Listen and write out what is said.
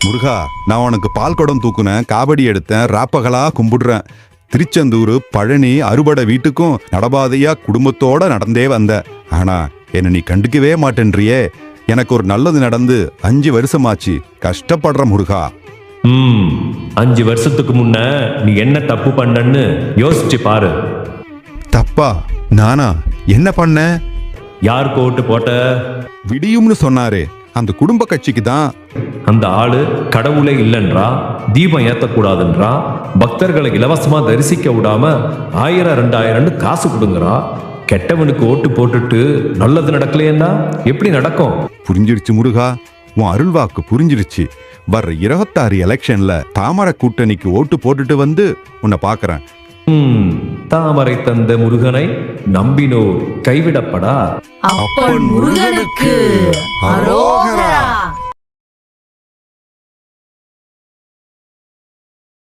முருகா, நான் உனக்கு பால் குடம் தூக்குனேன், காவடி எடுத்தேன், ராப்பகலா கும்பிடுறேன். திருச்செந்தூர், பழனி, அறுபடை வீட்டுக்கும் நடபாதையா குடும்பத்தோட நடந்தே வந்த. ஆனா என்ன நீ கண்டுக்கவே மாட்டேன்றியே. எனக்கு ஒரு நல்லது நடந்து 5 வருஷமாச்சு. கஷ்டப்படுற முருகா. 5 வருஷத்துக்கு முன்ன நீ என்ன தப்பு பண்ணன்னு யோசிச்சு பாரு. தப்பா? நானா என்ன பண்ண? யாருக்கு ஓட்டு போட்ட? விடியும்னு சொன்னாரே அந்த குடும்ப கட்சிக்கு தான். அந்த ஆளு கடவுளே இல்லைன்றா, தீபம் ஏத்தக்கூடாதுன்றா, பக்தர்களை இலவசமா தரிசிக்க விடாம 1000 2000 காசு கொடுங்கறா. கெட்டவனுக்கு ஓட்டு போட்டுட்டு நல்லது நடக்கலையேன்னா எப்படி நடக்கும்? புரிஞ்சிருச்சு முருகா, உன் அருள்வாக்கு புரிஞ்சிருச்சு. வர்ற 26 எலெக்ஷன்ல தாமரை கூட்டணிக்கு ஓட்டு போட்டுட்டு வந்து உன்னை பாக்குறேன். தாமரை தந்த முருகனை நம்பினோர் கைவிடப்படா. அப்பன் முருகனுக்கு அரோகரா.